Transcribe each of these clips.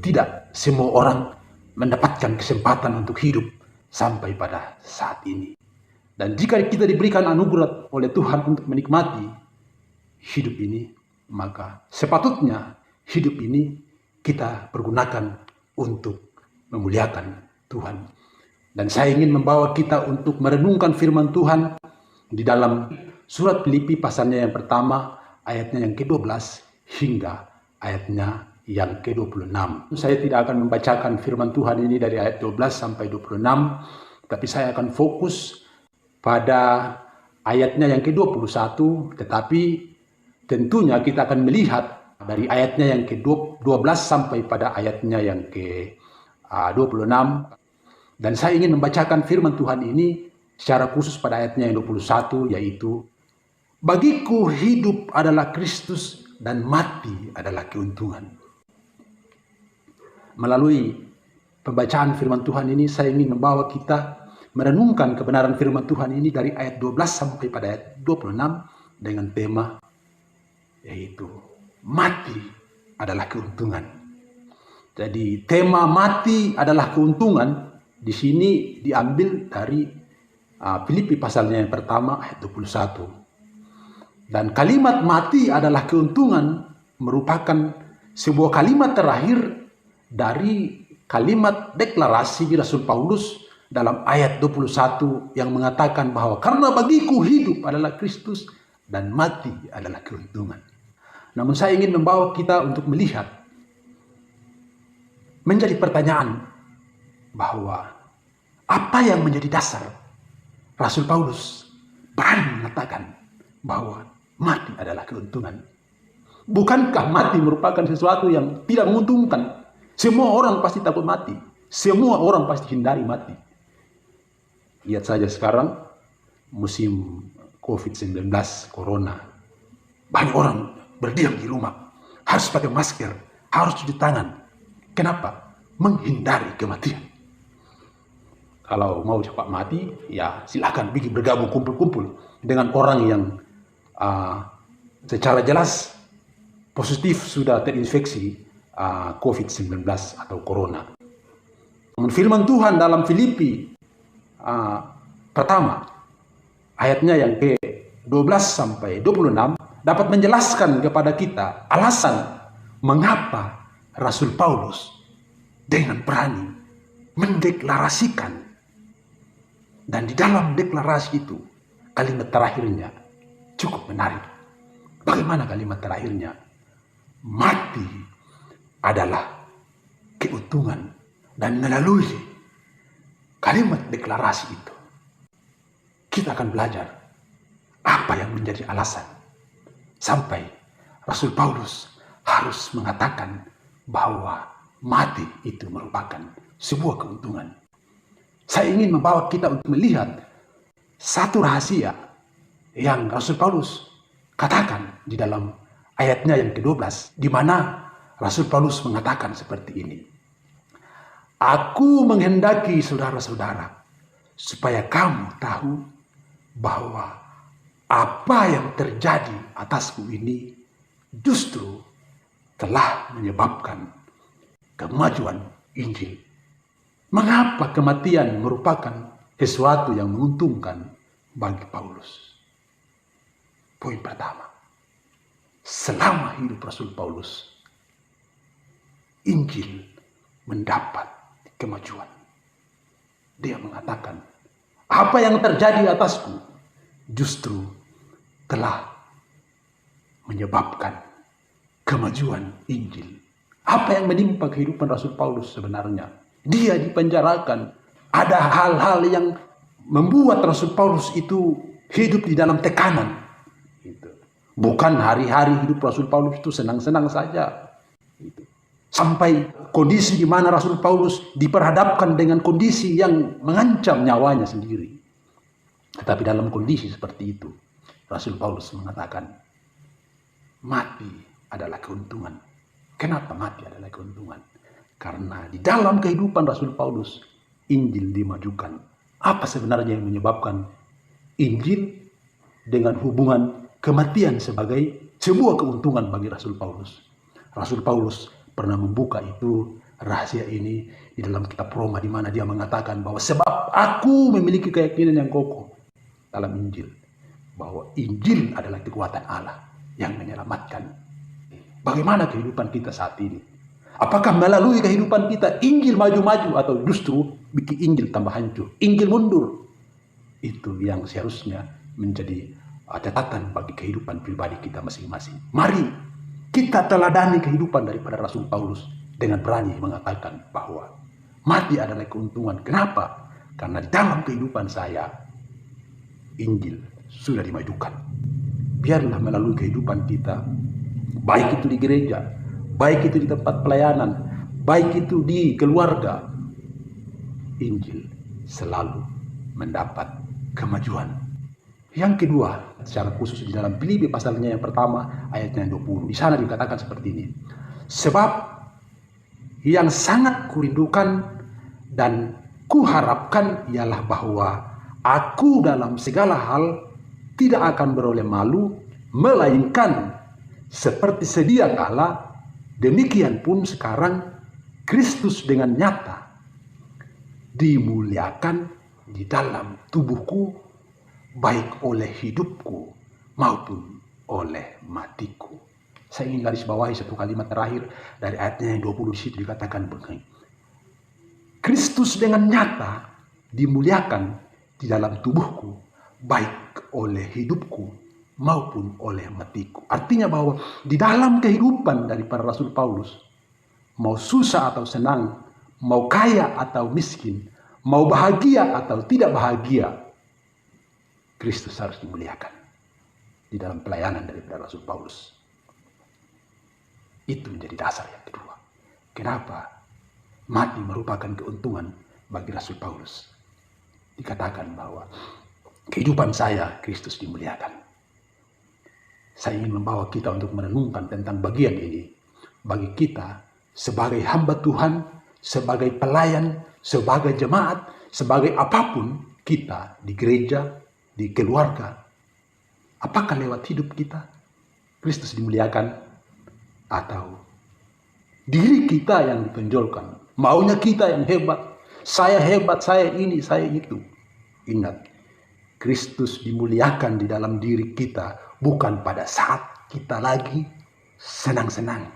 tidak semua orang mendapatkan kesempatan untuk hidup sampai pada saat ini. Dan jika kita diberikan anugerah oleh Tuhan untuk menikmati hidup ini, maka sepatutnya hidup ini kita pergunakan untuk memuliakan Tuhan. Dan saya ingin membawa kita untuk merenungkan firman Tuhan di dalam surat Filipi pasalnya yang pertama, ayatnya yang ke-12 hingga ayatnya yang ke-26. Saya tidak akan membacakan firman Tuhan ini dari ayat 12 sampai 26, tapi saya akan fokus pada ayatnya yang ke-21, tetapi tentunya kita akan melihat dari ayatnya yang ke-12 sampai pada ayatnya yang ke-26. Dan saya ingin membacakan firman Tuhan ini secara khusus pada ayatnya yang 21, yaitu, bagiku hidup adalah Kristus dan mati adalah keuntungan. Melalui pembacaan firman Tuhan ini, saya ingin membawa kita merenungkan kebenaran firman Tuhan ini dari ayat 12 sampai pada ayat 26 dengan tema, yaitu mati adalah keuntungan. Jadi tema mati adalah keuntungan di sini diambil dari Filipi pasalnya yang pertama ayat 21. Dan kalimat mati adalah keuntungan merupakan sebuah kalimat terakhir dari kalimat deklarasi Rasul Paulus dalam ayat 21 yang mengatakan bahwa karena bagiku hidup adalah Kristus dan mati adalah keuntungan. Namun saya ingin membawa kita untuk melihat menjadi pertanyaan bahwa apa yang menjadi dasar Rasul Paulus berani mengatakan bahwa mati adalah keuntungan. Bukankah mati merupakan sesuatu yang tidak menguntungkan? Semua orang pasti takut mati. Semua orang pasti hindari mati. Lihat saja sekarang musim COVID-19, Corona. Banyak orang berdiam di rumah. Harus pakai masker, harus cuci tangan. Kenapa? Menghindari kematian. Kalau mau cepat mati, ya silakan bikin bergabung kumpul-kumpul dengan orang yang secara jelas positif sudah terinfeksi COVID-19 atau Corona. Namun firman Tuhan dalam Filipi pertama, ayatnya yang ke-12 sampai 26 dapat menjelaskan kepada kita alasan mengapa Rasul Paulus dengan berani mendeklarasikan, dan di dalam deklarasi itu kalimat terakhirnya cukup menarik. Bagaimana kalimat terakhirnya? Mati adalah keuntungan. Dan melalui kalimat deklarasi itu kita akan belajar apa yang menjadi alasan sampai Rasul Paulus harus mengatakan bahwa mati itu merupakan sebuah keuntungan. Saya ingin membawa kita untuk melihat satu rahasia yang Rasul Paulus katakan di dalam ayatnya yang ke-12, di mana Rasul Paulus mengatakan seperti ini. Aku menghendaki saudara-saudara supaya kamu tahu bahwa apa yang terjadi atasku ini justru telah menyebabkan kemajuan Injil. Mengapa kematian merupakan sesuatu yang menguntungkan bagi Paulus? Poin pertama, selama hidup Rasul Paulus, Injil mendapat kemajuan. Dia mengatakan, apa yang terjadi atasku justru telah menyebabkan kemajuan Injil. Apa yang menimpa kehidupan Rasul Paulus sebenarnya? Dia dipenjarakan. Ada hal-hal yang membuat Rasul Paulus itu hidup di dalam tekanan. Bukan hari-hari hidup Rasul Paulus itu senang-senang saja. Sampai kondisi di mana Rasul Paulus diperhadapkan dengan kondisi yang mengancam nyawanya sendiri. Tetapi dalam kondisi seperti itu, Rasul Paulus mengatakan, mati adalah keuntungan. Kenapa mati adalah keuntungan? Karena di dalam kehidupan Rasul Paulus, Injil dimajukan. Apa sebenarnya yang menyebabkan Injil dengan hubungan kematian sebagai sebuah keuntungan bagi Rasul Paulus? Rasul Paulus pernah membuka itu rahasia ini di dalam kitab Roma, di mana dia mengatakan bahwa sebab aku memiliki keyakinan yang kokoh dalam Injil, bahwa Injil adalah kekuatan Allah yang menyelamatkan. Bagaimana kehidupan kita saat ini? Apakah melalui kehidupan kita Injil maju-maju, atau justru bikin Injil tambah hancur, Injil mundur? Itu yang seharusnya menjadi catatan bagi kehidupan pribadi kita masing-masing. Mari kita teladani kehidupan daripada Rasul Paulus dengan berani mengatakan bahwa mati adalah keuntungan. Kenapa? Karena dalam kehidupan saya Injil sudah dimajukan. Biarlah melalui kehidupan kita, baik itu di gereja, baik itu di tempat pelayanan, baik itu di keluarga, Injil selalu mendapat kemajuan. Yang kedua, secara khusus di dalam Filipi pasalnya yang pertama ayatnya yang 20. Di sana dikatakan seperti ini. Sebab yang sangat kurindukan dan kuharapkan ialah bahwa aku dalam segala hal tidak akan beroleh malu, melainkan seperti sedia kala, demikian pun sekarang Kristus dengan nyata dimuliakan di dalam tubuhku, baik oleh hidupku maupun oleh matiku. Saya ingin garis bawahi satu kalimat terakhir dari ayatnya yang 20. Di situ dikatakan begini. Kristus dengan nyata dimuliakan di dalam tubuhku, baik oleh hidupku maupun oleh matiku. Artinya bahwa di dalam kehidupan dari para Rasul Paulus, mau susah atau senang, mau kaya atau miskin, mau bahagia atau tidak bahagia, Kristus harus dimuliakan di dalam pelayanan daripada Rasul Paulus. Itu menjadi dasar yang kedua. Kenapa mati merupakan keuntungan bagi Rasul Paulus? Dikatakan bahwa kehidupan saya Kristus dimuliakan. Saya ingin membawa kita untuk merenungkan tentang bagian ini. Bagi kita sebagai hamba Tuhan, sebagai pelayan, sebagai jemaat, sebagai apapun kita di gereja, di keluarga, apakah lewat hidup kita Kristus dimuliakan, atau diri kita yang ditonjolkan, maunya kita yang hebat, saya ini, saya itu? Ingat, Kristus dimuliakan di dalam diri kita bukan pada saat kita lagi senang-senang,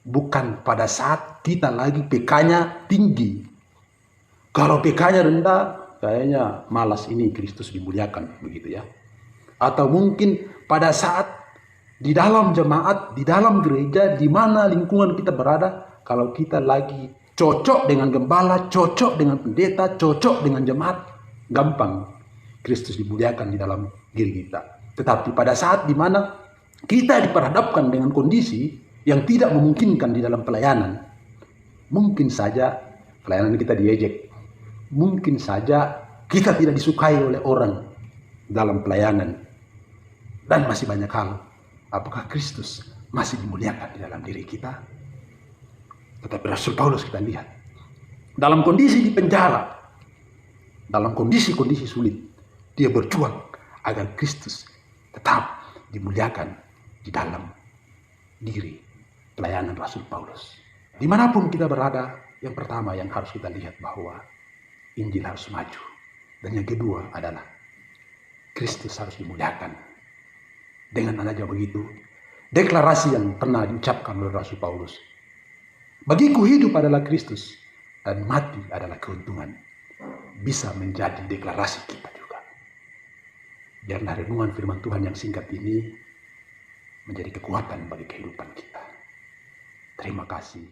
bukan pada saat kita lagi PK-nya tinggi. Kalau PK-nya rendah, kayaknya malas ini Kristus dimuliakan, begitu ya. Atau mungkin pada saat di dalam jemaat, di dalam gereja, di mana lingkungan kita berada, kalau kita lagi cocok dengan gembala, cocok dengan pendeta, cocok dengan jemaat, gampang Kristus dimuliakan di dalam diri kita. Tetapi pada saat di mana kita diperhadapkan dengan kondisi yang tidak memungkinkan di dalam pelayanan, mungkin saja pelayanan kita diejek. Mungkin saja kita tidak disukai oleh orang dalam pelayanan. Dan masih banyak hal. Apakah Kristus masih dimuliakan di dalam diri kita? Tetapi Rasul Paulus kita lihat, dalam kondisi di penjara, dalam kondisi-kondisi sulit, dia berjuang agar Kristus tetap dimuliakan di dalam diri pelayanan Rasul Paulus. Dimanapun kita berada, yang pertama yang harus kita lihat bahwa Injil harus maju. Dan yang kedua adalah Kristus harus dimuliakan. Dengan adanya begitu, deklarasi yang pernah diucapkan oleh Rasul Paulus, bagiku hidup adalah Kristus dan mati adalah keuntungan, bisa menjadi deklarasi kita juga. Biarlah renungan firman Tuhan yang singkat ini menjadi kekuatan bagi kehidupan kita. Terima kasih.